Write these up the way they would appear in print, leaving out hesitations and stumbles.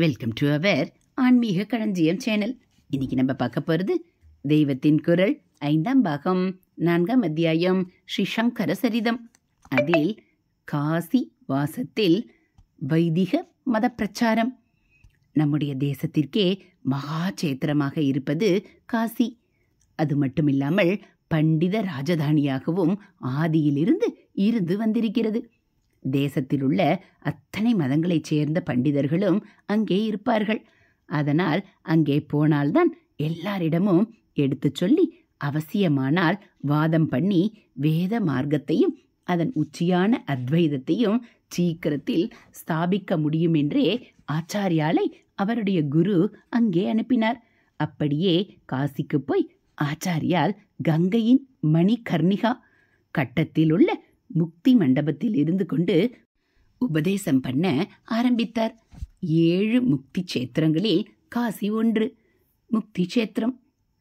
Welcome to our ஆன்மீக களஞ்சியம் channel. இன்னைக்கு நம்ம பார்க்க போகிறது தெய்வத்தின் குரல் 5ஆம் பாகம் 4ஆம் அத்தியாயம் ஸ்ரீ சங்கர சரிதம். அதில் காசி வாசத்தில் வைதிக மத பிரச்சாரம். நம்முடைய தேசத்திற்கே மகாச்சேத்திரமாக இருப்பது காசி. அது மட்டுமில்லாமல் பண்டித ராஜதானியாகவும் ஆதியிலிருந்து இருந்து வந்திருக்கிறது. தேசத்தில் உள்ள அத்தனை மதங்களைச் சேர்ந்த பண்டிதர்களும் அங்கே இருப்பார்கள். அதனால் அங்கே போனால்தான் எல்லாரிடமும் எடுத்து சொல்லி அவசியமானால் வாதம் பண்ணி வேத மார்க்கத்தையும் அதன் உச்சியான அத்வைதத்தையும் சீக்கிரத்தில் ஸ்தாபிக்க முடியும் என்றே ஆச்சாரியாலை அவருடைய குரு அங்கே அனுப்பினார். அப்படியே காசிக்கு போய் ஆச்சாரியால் கங்கையின் மணிகர்ணிகா கட்டத்தில் உள்ள முக்தி மண்டபத்தில் இருந்து கொண்டு உபதேசம் பண்ண ஆரம்பித்தார். 7 முக்தி சேத்திரங்களில் காசி ஒன்று. முக்தி சேத்திரம்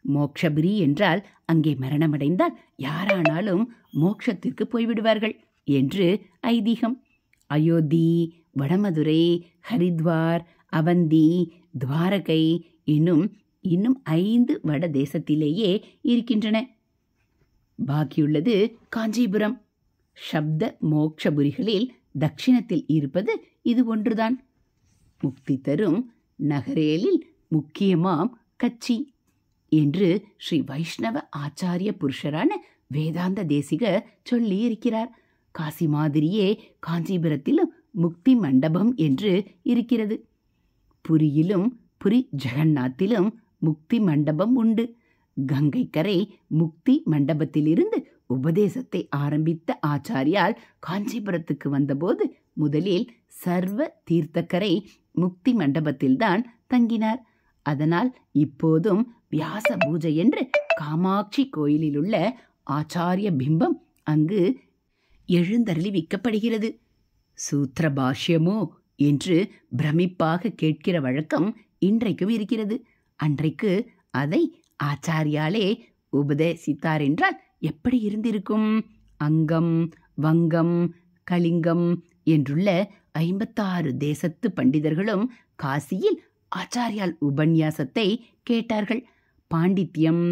மோக்ஷபுரி என்றால் அங்கே மரணமடைந்தால் யாரானாலும் மோட்சத்திற்கு போய்விடுவார்கள் என்று ஐதீகம். அயோத்தி, வடமதுரை, ஹரித்வார், அவந்தி, துவாரகை இன்னும் 5 வட தேசத்திலேயே இருக்கின்றன. பாக்கியுள்ளது காஞ்சிபுரம். சப்த மோக்ஷபுரிகளில் தட்சிணத்தில் இருப்பது இது ஒன்றுதான். முக்தி தரும் நகரேலில் முக்கியமாம் கச்சி என்று ஸ்ரீ வைஷ்ணவ ஆச்சாரிய புருஷரான வேதாந்த தேசிகர் சொல்லி இருக்கிறார். காசி மாதிரியே காஞ்சிபுரத்திலும் முக்தி மண்டபம் என்று இருக்கிறது. புரியிலும் புரி ஜெகநாத்திலும் முக்தி மண்டபம் உண்டு. கங்கை கரை முக்தி மண்டபத்திலிருந்து உபதேசத்தை ஆரம்பித்த ஆச்சாரியால் காஞ்சிபுரத்துக்கு வந்தபோது முதலில் சர்வ தீர்த்தக்கரை முக்தி மண்டபத்தில்தான் தங்கினார். அதனால் இப்போதும் வியாச பூஜை என்று காமாட்சி கோயிலில் உள்ள ஆச்சாரிய பிம்பம் அங்கு எழுந்தருளிவிக்கப்படுகிறது. சூத்திர பாஷ்யமோ என்று பிரமிப்பாக கேட்கிற வழக்கம் இன்றைக்கும் இருக்கிறது. அன்றைக்கு அதை ஆச்சாரியாலே உபதேசித்தார் என்றால் எப்படி இருந்திருக்கும்? அங்கம், வங்கம், கலிங்கம் என்றுள்ள 56 தேசத்து பண்டிதர்களும் காசியில் ஆச்சாரியால் உபன்யாசத்தை கேட்டார்கள். பாண்டித்யம்,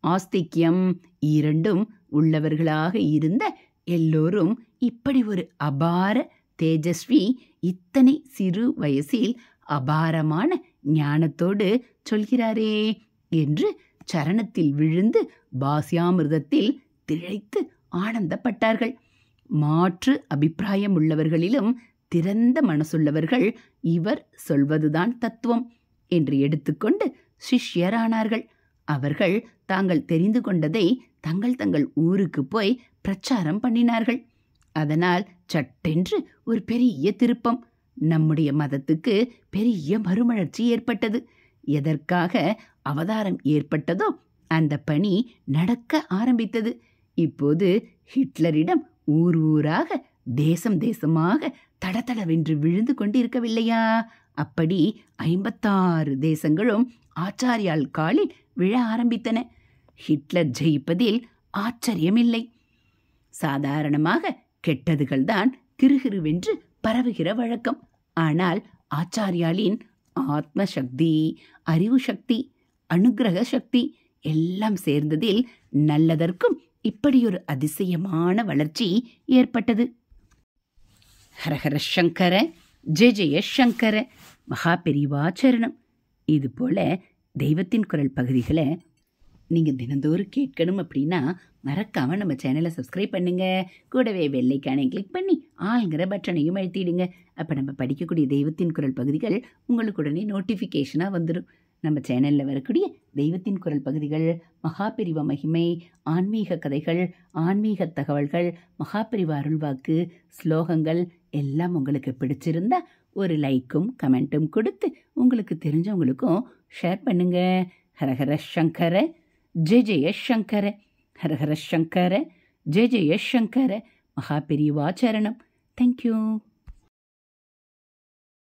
ஆஸ்திக்யம் இரண்டும் உள்ளவர்களாக இருந்த எல்லோரும் இப்படி ஒரு அபார தேஜஸ்வி இத்தனை சிறு வயசில் அபாரமான ஞானத்தோடு சொல்கிறாரே என்று சரணத்தில் விழுந்து பாஸ்யாமிர்தத்தில் திளைத்து ஆனந்தப்பட்டார்கள். மாற்று அபிப்பிராயம் உள்ளவர்களிலும் திறந்த மனசுள்ளவர்கள் இவர் சொல்வதுதான் தத்துவம் என்று எடுத்துக்கொண்டு சிஷ்யரானார்கள். அவர்கள் தாங்கள் தெரிந்து கொண்டதை தங்கள் ஊருக்கு போய் பிரச்சாரம் பண்ணினார்கள். அதனால் சட்டென்று ஒரு பெரிய திருப்பம். நம்முடைய மதத்துக்கு பெரிய மறுமலர்ச்சி ஏற்பட்டது. எதற்காக அவதாரம் ஏற்பட்டதோ அந்த பணி நடக்க ஆரம்பித்தது. இப்போது ஹிட்லரிடம் ஊராக தேசமாக தடதடவென்று விழுந்து கொண்டிருக்கவில்லையா? அப்படி 56 தேசங்களும் ஆச்சாரியால் காலில் விழ ஆரம்பித்தன. ஹிட்லர் ஜெயிப்பதில் ஆச்சரியமில்லை. சாதாரணமாக கெட்டதுகள்தான் கிருகிருவென்று பரவுகிற வழக்கம். ஆனால் ஆச்சாரியாலின் ஆத்மசக்தி, அறிவு சக்தி, அனுகிரக சக்தி எல்லாம் சேர்ந்ததில் நல்லதற்கும் இப்படியொரு அதிசயமான வளர்ச்சி ஏற்பட்டது. ஹரஹர சங்கர, ஜெய ஜெய சங்கர, மகாபெரிவாச்சரணம். இது போல தெய்வத்தின் குரல் பகுதிகளை நீங்கள் தினந்தோறும் கேட்கணும் அப்படின்னா மறக்காமல் நம்ம சேனலை சப்ஸ்கிரைப் பண்ணுங்கள். கூடவே வெள்ளைக்கானை கிளிக் பண்ணி ஆளுங்கிற பட்டனையும் அழுத்திடுங்க. அப்போ நம்ம படிக்கக்கூடிய தெய்வத்தின் குரல் பகுதிகள் உங்களுக்கு உடனே நோட்டிஃபிகேஷனாக வந்துடும். நம்ம சேனலில் வரக்கூடிய தெய்வத்தின் குரல் பகுதிகள், மகாபெரிவா மகிமை, ஆன்மீக கதைகள், ஆன்மீக தகவல்கள், மகாபெரிவா அருள்வாக்கு, ஸ்லோகங்கள் எல்லாம் உங்களுக்கு பிடிச்சிருந்தா ஒரு லைக்கும் கமெண்ட்டும் கொடுத்து உங்களுக்கு தெரிஞ்சவங்களுக்கும் ஷேர் பண்ணுங்க. ஹரஹர சங்கர, ஜெய ஜெய சங்கர, ஹரஹர சங்கர, ஜெய ஜெய சங்கர, மகாபெரிவாச்சரணம். தேங்க்யூ.